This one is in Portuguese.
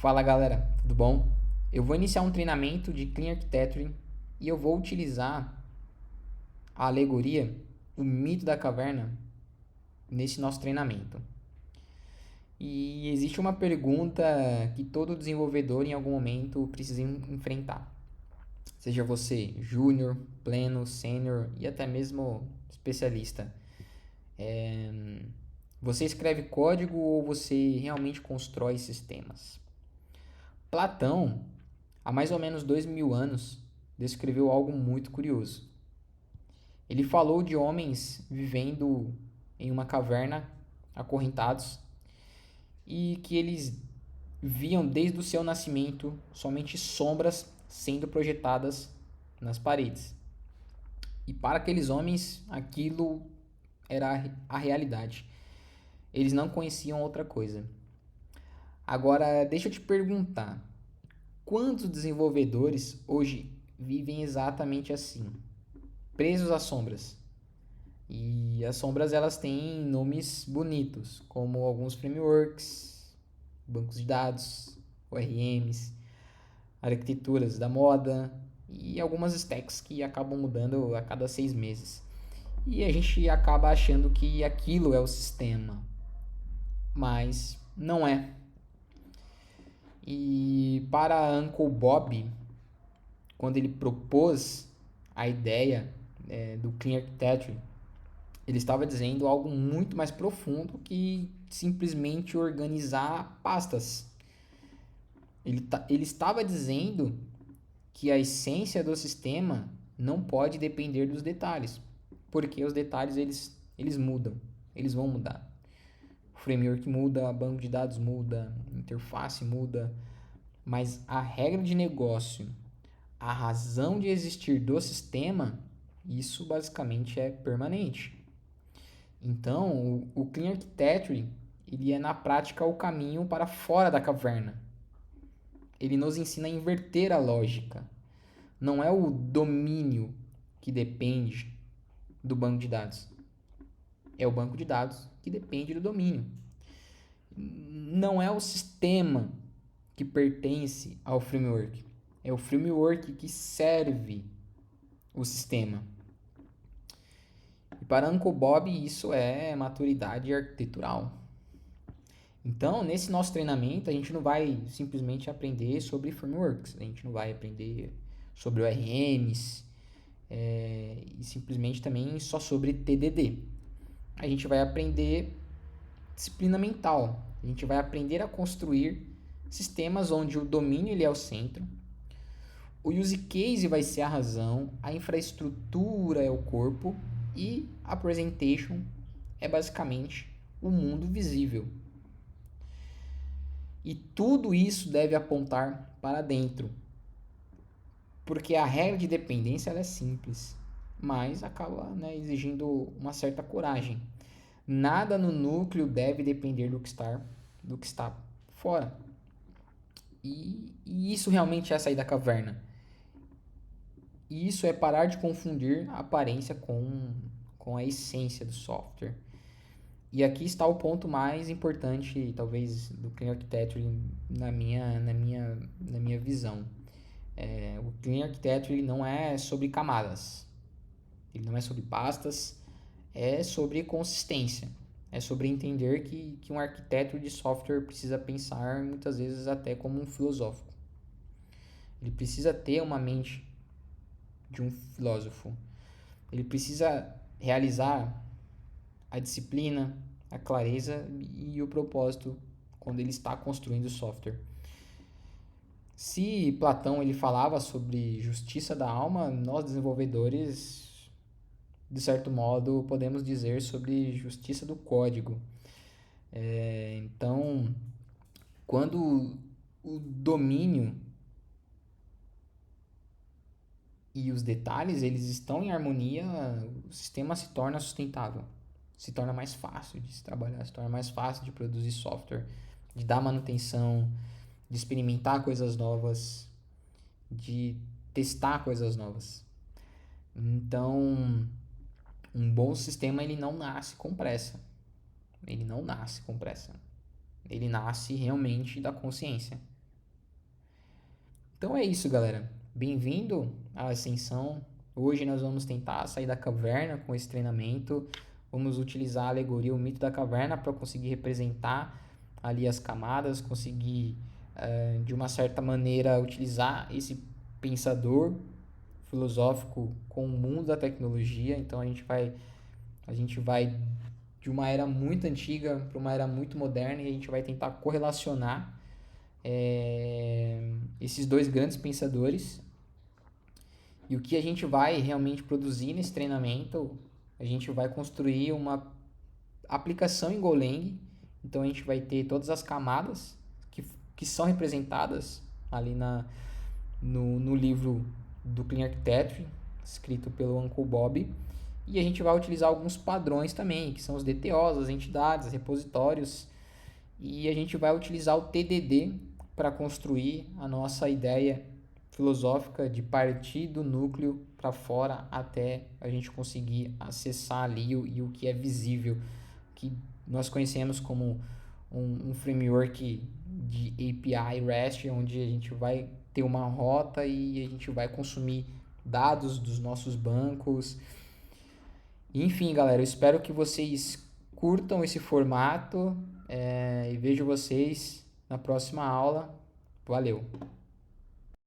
Fala galera, tudo bom? Eu vou iniciar um treinamento de Clean Architecture e eu vou utilizar a alegoria, o mito da caverna, nesse nosso treinamento. E existe uma pergunta que todo desenvolvedor em algum momento precisa enfrentar. Seja você júnior, pleno, sênior e até mesmo especialista. Você escreve código ou você realmente constrói sistemas? Platão, há mais ou menos 2000 anos, descreveu algo muito curioso. Ele falou de homens vivendo em uma caverna, acorrentados, e que eles viam desde o seu nascimento somente sombras sendo projetadas nas paredes. E para aqueles homens, aquilo era a realidade. Eles não conheciam outra coisa. Agora, deixa eu te perguntar: quantos desenvolvedores hoje vivem exatamente assim, presos às sombras? E as sombras elas têm nomes bonitos, como alguns frameworks, bancos de dados, ORMs, arquiteturas da moda e algumas stacks que acabam mudando a cada 6 meses. E a gente acaba achando que aquilo é o sistema, mas não é. E para Uncle Bob, quando ele propôs a ideia do Clean Architecture, ele estava dizendo algo muito mais profundo que simplesmente organizar pastas. Ele estava dizendo que a essência do sistema não pode depender dos detalhes, porque os detalhes eles mudam, eles vão mudar. O framework muda, o banco de dados muda, a interface muda, mas a regra de negócio, a razão de existir do sistema, isso basicamente é permanente. Então, o Clean Architecture, ele é na prática o caminho para fora da caverna. Ele nos ensina a inverter a lógica. Não é o domínio que depende do banco de dados. É o banco de dados que depende do domínio. Não é o sistema que pertence ao framework. É o framework que serve o sistema. E para Uncle Bob, isso é maturidade arquitetural. Então, nesse nosso treinamento, a gente não vai simplesmente aprender sobre frameworks, a gente não vai aprender sobre ORMs e simplesmente também só sobre TDD. A gente vai aprender disciplina mental, a gente vai aprender a construir sistemas onde o domínio ele é o centro, o use case vai ser a razão, a infraestrutura é o corpo e a presentation é basicamente o mundo visível. E tudo isso deve apontar para dentro. Porque a regra de dependência ela é simples, mas acaba exigindo uma certa coragem. Nada no núcleo deve depender do que está fora. E isso realmente é sair da caverna. E isso é parar de confundir a aparência com a essência do software. E aqui está o ponto mais importante, talvez, do Clean Architecture na minha visão. O Clean Architecture ele não é sobre camadas, ele não é sobre pastas, é sobre consistência. É sobre entender que um arquiteto de software precisa pensar muitas vezes até como um filósofo. Ele precisa ter uma mente de um filósofo. Ele precisa realizar a disciplina, a clareza e o propósito quando ele está construindo software. Se Platão ele falava sobre justiça da alma, nós desenvolvedores, de certo modo, podemos dizer sobre justiça do código. Então, quando o domínio e os detalhes eles estão em harmonia, o sistema se torna sustentável, se torna mais fácil de se trabalhar, se torna mais fácil de produzir software, de dar manutenção, de experimentar coisas novas, de testar coisas novas. Então, um bom sistema ele não nasce com pressa. Ele não nasce com pressa. Ele nasce realmente da consciência. Então é isso, galera. Bem-vindo à Ascensão. Hoje nós vamos tentar sair da caverna com esse treinamento. Vamos utilizar a alegoria, o mito da caverna, para conseguir representar ali as camadas, conseguir, de uma certa maneira, utilizar esse pensador filosófico com o mundo da tecnologia. Então a gente vai de uma era muito antiga para uma era muito moderna e a gente vai tentar correlacionar esses dois grandes pensadores. E o que a gente vai realmente produzir nesse treinamento, a gente vai construir uma aplicação em Golang. Então a gente vai ter todas as camadas que são representadas ali no livro do Clean Architecture, escrito pelo Uncle Bob. E a gente vai utilizar alguns padrões também, que são os DTOs, as entidades, repositórios. E a gente vai utilizar o TDD para construir a nossa ideia filosófica de partir do núcleo para fora até a gente conseguir acessar ali e o que é visível, que nós conhecemos como um framework de API REST, onde a gente vai ter uma rota e a gente vai consumir dados dos nossos bancos. Enfim, galera, eu espero que vocês curtam esse formato, e vejo vocês na próxima aula. Valeu!